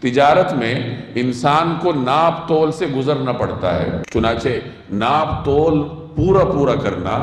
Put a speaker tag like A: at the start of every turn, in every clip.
A: تجارت میں انسان کو ناپ تول سے گزرنا پڑتا ہے، چنانچہ ناپ تول پورا کرنا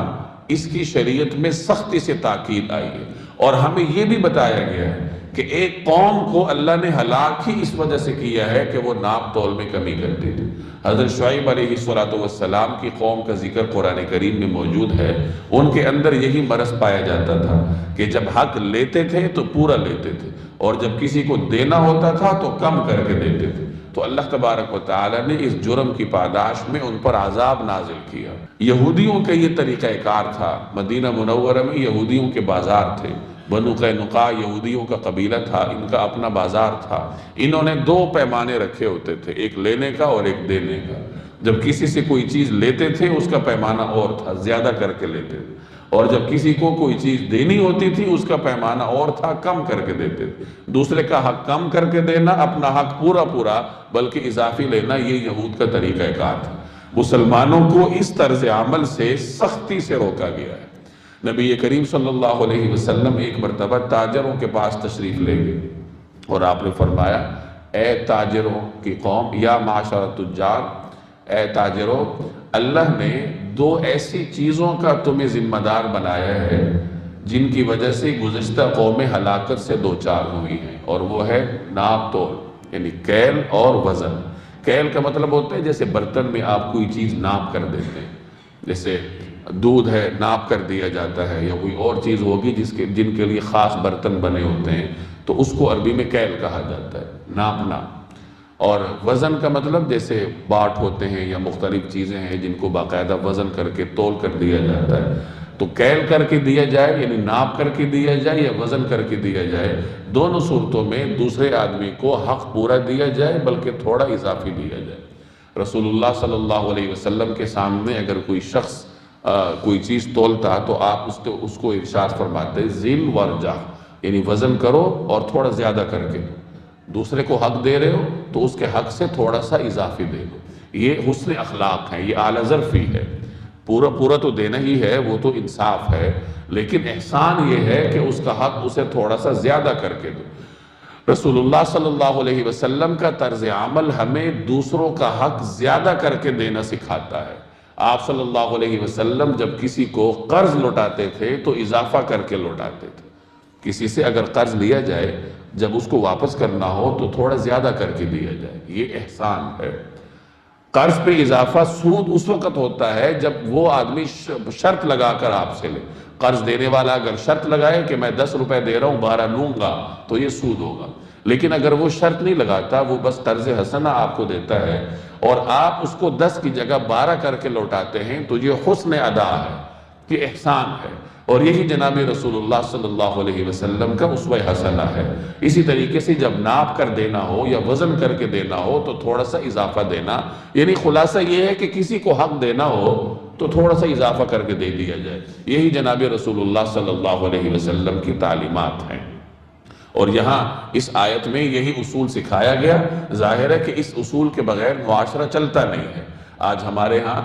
A: اس کی شریعت میں سختی سے تاکید آئی ہے، اور ہمیں یہ بھی بتایا گیا ہے کہ ایک قوم کو اللہ نے ہلاک ہی اس وجہ سے کیا ہے کہ وہ ناپ تول میں کمی کرتی تھی۔ حضرت شعیب علیہ السلام کی قوم کا ذکر قرآن کریم میں موجود ہے۔ ان کے اندر یہی مرض پایا جاتا تھا کہ جب حق لیتے تھے تو پورا لیتے تھے، اور جب کسی کو دینا ہوتا تھا تو کم کر کے دیتے تھے۔ تو اللہ تبارک و تعالی نے اس جرم کی پاداش میں ان پر عذاب نازل کیا۔ یہودیوں کا یہ طریقہ کار تھا۔ مدینہ منورہ میں یہودیوں کے بازار تھے، بنو قینقاع یہودیوں کا قبیلہ تھا، ان کا اپنا بازار تھا۔ انہوں نے دو پیمانے رکھے ہوتے تھے، ایک لینے کا اور ایک دینے کا۔ جب کسی سے کوئی چیز لیتے تھے اس کا پیمانہ اور تھا، زیادہ کر کے لیتے تھے، اور جب کسی کو کوئی چیز دینی ہوتی تھی اس کا پیمانہ اور تھا، کم کر کے دیتے تھے۔ دوسرے کا حق کم کر کے دینا، اپنا حق پورا بلکہ اضافی لینا، یہ یہود کا طریقہ کار تھا۔ مسلمانوں کو اس طرز عمل سے سختی سے روکا گیا ہے۔ نبی کریم صلی اللہ علیہ وسلم ایک مرتبہ تاجروں کے پاس تشریف لے گئے اور آپ نے فرمایا، اے تاجروں کی قوم، یا معاشر التجار، اے تاجروں، اللہ نے دو ایسی چیزوں کا تمہیں ذمہ دار بنایا ہے جن کی وجہ سے گزشتہ قومیں ہلاکت سے دوچار ہوئی ہیں، اور وہ ہے ناپ تول، یعنی کیل اور وزن۔ کیل کا مطلب ہوتا ہے جیسے برتن میں آپ کوئی چیز ناپ کر دیتے ہیں، جیسے دودھ ہے ناپ کر دیا جاتا ہے، یا کوئی اور چیز ہوگی جن کے لیے خاص برتن بنے ہوتے ہیں، تو اس کو عربی میں کیل کہا جاتا ہے، ناپنا۔ اور وزن کا مطلب جیسے باٹ ہوتے ہیں یا مختلف چیزیں ہیں جن کو باقاعدہ وزن کر کے تول کر دیا جاتا ہے۔ تو کیل کر کے دیا جائے یعنی ناپ کر کے دیا جائے، یا وزن کر کے دیا جائے، دونوں صورتوں میں دوسرے آدمی کو حق پورا دیا جائے بلکہ تھوڑا اضافی دیا جائے۔ رسول اللہ صلی اللہ علیہ وسلم کے سامنے اگر کوئی شخص کوئی چیز تولتا تو آپ اس کو ارشاد فرماتے ذل ورجہ، یعنی وزن کرو اور تھوڑا زیادہ کر کے دو۔ دوسرے کو حق دے رہے ہو تو اس کے حق سے تھوڑا سا اضافی دے دو۔ یہ حسن اخلاق ہے، یہ اعلی ظرفی ہے۔ پورا تو دینا ہی ہے، وہ تو انصاف ہے، لیکن احسان یہ ہے کہ اس کا حق اسے تھوڑا سا زیادہ کر کے دو۔ رسول اللہ صلی اللہ علیہ وسلم کا طرز عمل ہمیں دوسروں کا حق زیادہ کر کے دینا سکھاتا ہے۔ آپ صلی اللہ علیہ وسلم جب کسی کو قرض لوٹاتے تھے تو اضافہ کر کے لوٹاتے تھے۔ کسی سے اگر قرض لیا جائے، جب اس کو واپس کرنا ہو تو تھوڑا زیادہ کر کے دیا جائے، یہ احسان ہے۔ قرض پہ اضافہ سود اس وقت ہوتا ہے جب وہ آدمی شرط لگا کر آپ سے لے۔ قرض دینے والا اگر شرط لگائے کہ میں 10 روپے دے رہا ہوں 12 لوں گا تو یہ سود ہوگا، لیکن اگر وہ شرط نہیں لگاتا، وہ بس قرض حسنہ آپ کو دیتا ہے اور آپ اس کو 10 کی جگہ 12 کر کے لوٹاتے ہیں، تو یہ حسن ادا ہے، یہ احسان ہے، اور یہی جناب رسول اللہ صلی اللہ علیہ وسلم کا اسوہ حسنہ ہے۔ اسی طریقے سے جب ناپ کر دینا ہو یا وزن کر کے دینا ہو تو تھوڑا سا اضافہ دینا، یعنی خلاصہ یہ ہے کہ کسی کو حق دینا ہو تو تھوڑا سا اضافہ کر کے دے دیا جائے۔ یہی جناب رسول اللہ صلی اللہ علیہ وسلم کی تعلیمات ہیں، اور یہاں اس آیت میں یہی اصول سکھایا گیا۔ ظاہر ہے کہ اس اصول کے بغیر معاشرہ چلتا نہیں ہے۔ آج ہمارے ہاں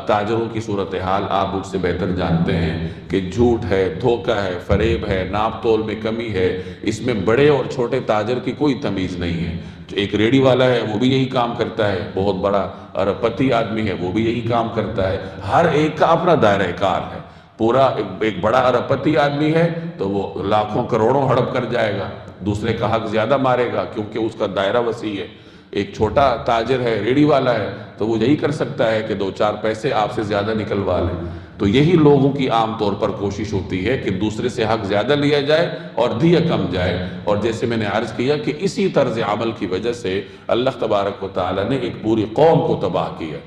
A: تاجروں کی صورتحال آپ مجھ سے بہتر جانتے ہیں کہ جھوٹ ہے، دھوکہ ہے، فریب ہے، ناپ تول میں کمی ہے، اس میں بڑے اور چھوٹے تاجر کی کوئی تمیز نہیں ہے۔ جو ایک ریڑھی والا ہے وہ بھی یہی کام کرتا ہے، بہت بڑا ارب پتی آدمی ہے وہ بھی یہی کام کرتا ہے، ہر ایک کا اپنا دائرہ کار ہے۔ پورا ایک بڑا ارب پتی آدمی ہے تو وہ لاکھوں کروڑوں ہڑپ کر جائے گا، دوسرے کا حق زیادہ مارے گا کیونکہ اس کا دائرہ وسیع ہے۔ ایک چھوٹا تاجر ہے، ریڑھی والا ہے، تو وہ یہی کر سکتا ہے کہ 2-4 پیسے آپ سے زیادہ نکلوا لیں۔ تو یہی لوگوں کی عام طور پر کوشش ہوتی ہے کہ دوسرے سے حق زیادہ لیا جائے اور دیا کم جائے، اور جیسے میں نے عرض کیا کہ اسی طرز عمل کی وجہ سے اللہ تبارک و تعالی نے ایک پوری قوم کو تباہ کیا۔